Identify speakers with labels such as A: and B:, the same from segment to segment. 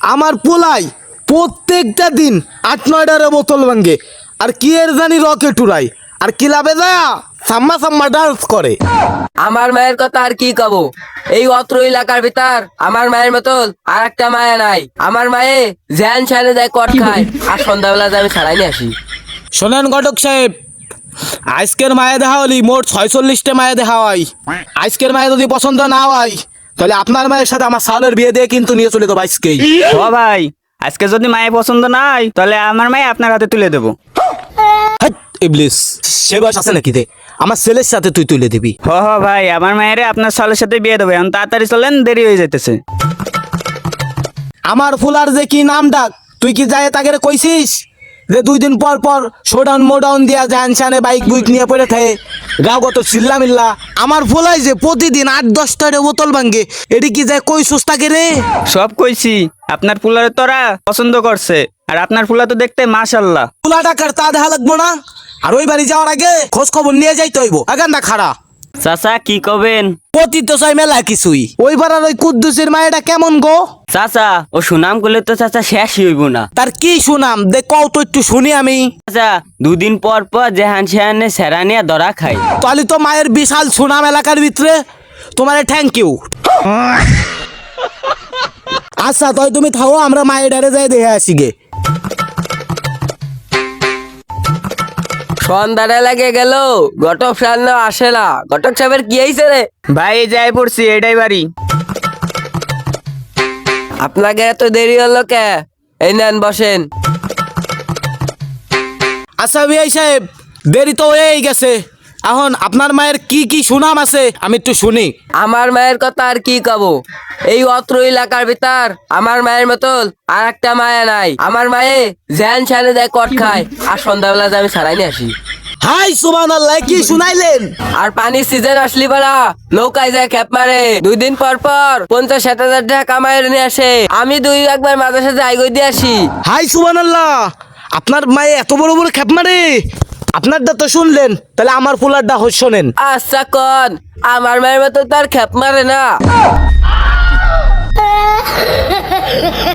A: আমার পোলাই প্রত্যেকটা দিন ৮-৯টারে বোতল ভাঙ্গে আর কি এর জানি রকেট উড়াই আর ক্লাবে যায় সাম্মা সাম্মা ডান্স করে।
B: আমার মায়ের কথা আর কি কব, এই অত্র এলাকার ভিতর আমার মায়ের মতন আর একটা মায়া নাই। আমার মায়ে জ্যান ছাড়ে দেয় কট খায় আর সন্ধ্যাবেলা আমি ছাড়াই নিয়ে আসি।
A: শোনেন ঘটক সাহেব, আজকের মায়ে দেখা হলি মোট 46টা মায়ে দেখা হয়। আজকের মায়ে যদি পছন্দ না হয় তাহলে আপনার মায়ের সাথে আমার সালের বিয়ে দিয়ে কিন্তু নিয়ে চলে দেবো আজকেই।
C: ও ভাই, আজকে যদি মায়ের পছন্দ না হয় তাহলে আমার মায়ে আপনার হাতে তুলে দেবো।
A: হাট, ইবলিস, সে বয়স আছে নাকি রে আমার ছেলের সাথে তুই তুলে দিবি?
C: হ ভাই, আমার মায়েরে আপনার সালের সাথে বিয়ে দেবো, এখন তাড়াতাড়ি চলেন, দেরি হয়ে যাইতেছে।
A: আমার ফুলার যে কি নাম ডাক তুই কি যায় তাকে কইছিস যে 2 দিন পর পর শোডাউন মোডাউন দিয়া যান শানে বাইক বুইক নিয়ে পড়ে থাকে গাও কত চিল্লা মিল্লা। আমার ফুলাই যে প্রতিদিন 8-10টারে বোতল ভাঙ্গে, এটি কি যায় কইছিস তাকে রে?
C: সব কইছি, আপনার ফুলারে তোরা পছন্দ করছে, আর আপনার ফুলা তো দেখতে মাশাল্লাহ।
A: ফুলা টাকার তা দেখা লাগবো না, আর ওই বাড়ি যাওয়ার আগে খোঁজ খবর নিয়ে যাইতে হইব। আগান খাড়া
C: চাচা কি কবেন?
A: পতি তো চাই মেলা কিছুই। ওই পাড়ার ওই কুদ্দুসের মায়েরা কেমন গো?
C: চাচা ও সুনাম করলে তো চাচা শেষই হইব না।
A: তার কি সুনাম দে কও তো একটু শুনি আমি।
C: চাচা 2 দিন পর পর জেহান সেহানে সেরা নিয়ে ধরা খাই।
A: তাহলে তো মায়ের বিশাল সুনাম এলাকার ভিতরে, তোমারে থ্যাংক ইউ। আচ্ছা তাই তুমি থাও, আমরা মায়ের ডারে যাই দেখে আসি গে।
B: সন্ধ্যাটা লাগে গেল, ঘটক সাহেব আসে না। ঘটক সাহেবের কি হয়েছে রে?
C: ভাই যাই পড়ছি, এটাই বাড়ি।
B: আপনাকে এত দেরি হলো কে? এই নেন বসেন।
A: আচ্ছা বিআই সাহেব, দেরি তো হয়েই গেছে, এখন আপনার মায়ের কি কি সুনাম আছে আমি একটু শুনি।
B: আমার মায়ের কথা আর কি কব, এই অত্র এলাকার ভিতর আমার মায়ের মতন আর একটা মায়া নাই। আমার মায়ে জ্যান ছাড়ে দেয় কট খায় আর সন্ধ্যাবেলা আমি ছাড়াই নিয়ে আসি।
A: হাই সুবহানাল্লাহ, কি শুনাইলেন?
B: আর পানির সিজন আসলি পারা নৌকায় যায় খেপ মারে, 2 দিন পর পর 50-60 হাজার টাকা কামাই নিয়ে আসে। আমি 2-1 মাঝে সাথে আইগই দিয়ে আসি।
A: হাই সুবহানাল্লাহ, আপনার মায়ে এত বড় বড় খেপ মারে? আপনারটা তো শুনলেন, তাহলে আমার পোলারটা শোনেন।
B: আচ্ছা কন, আমার মায়ের মতো তার খেপ মারে না?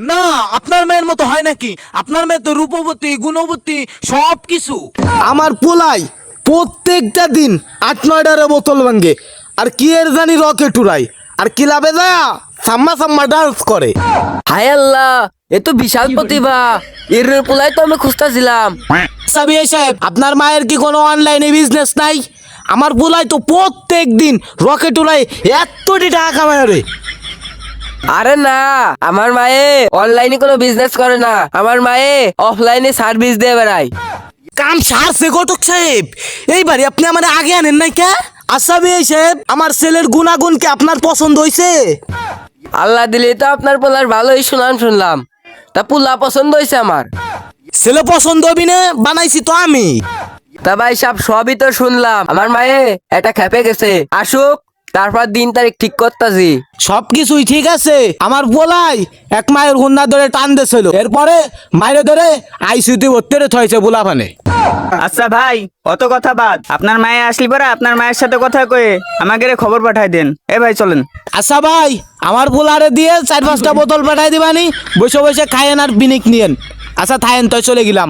A: না, আপনার মেয়ের মতো হয় নাকি? আপনার মেয়ে তো রূপবতী গুণবতী সব কিছু। আমার পোলাই প্রত্যেকটা দিন 8-9টারে বোতল ভাঙ্গে আর কি এর জানি রকেট উড়াই আর ক্লাবে যায় সাম্মা সাম্মা ডান্স করে।
B: হায় আল্লাহ, এ তো বিশাল প্রতিভা। এর পোলাই তো আমি খুঁজতেছিলাম।
A: সাবিয়া সাহেব, আপনার মায়ের কি কোনো অনলাইনে বিজনেস নাই? আমার পোলাই তো প্রত্যেক দিন রকেট উড়াই এতটি টাকা কামায় রে।
B: আরে না, আমার মায়ে অনলাইনে কোনো বিজনেস করে না। আমার মায়ে অফলাইনে সার্ভিস দিয়ে বেড়ায়।
A: কাম সারছে ঘটক সাহেব, এইবারে আপনি আমার আগে আনেন নাই কে? আচ্ছা বিআই সাহেব, আমার ছেলের গুণাগুণ কি আপনার পছন্দ হয়েছে?
B: আল্লাহ দিলে তো আপনার পোলার ভালোই শুনলাম। তা পোলা পছন্দ হয়েছে আমার।
A: ছেলে পছন্দ হবি না, বানাইছি তো আমি।
B: তা ভাই সবই তো শুনলাম। আমার মায়ে এটা খেপে গেছে, আসুক তারপর দিন তারিখ ঠিক করতেছি।
A: সবকিছুই ঠিক আছে, আমার বলাই এক মায়ের হুন্না ধরে টান দিয়েছিল, এরপরে মায়ের ধরে আইসিইউতে ভর্তি হয়েছে বুলাভানে।
C: আচ্ছা ভাই, অত কথা বাদ, আপনার মায়ে আসলি পরে আপনার মায়ের সাথে কথা কয়ে আমাকে খবর পাঠাই দেন। এ ভাই চলেন।
A: আচ্ছা ভাই, আমার পোলারে দিয়ে 4-5টা বোতল পাঠাই দিবানি, বসে বসে খায়েন আর বিনিক নিয়েন। আচ্ছা থাকেন, তো চলে গেলাম।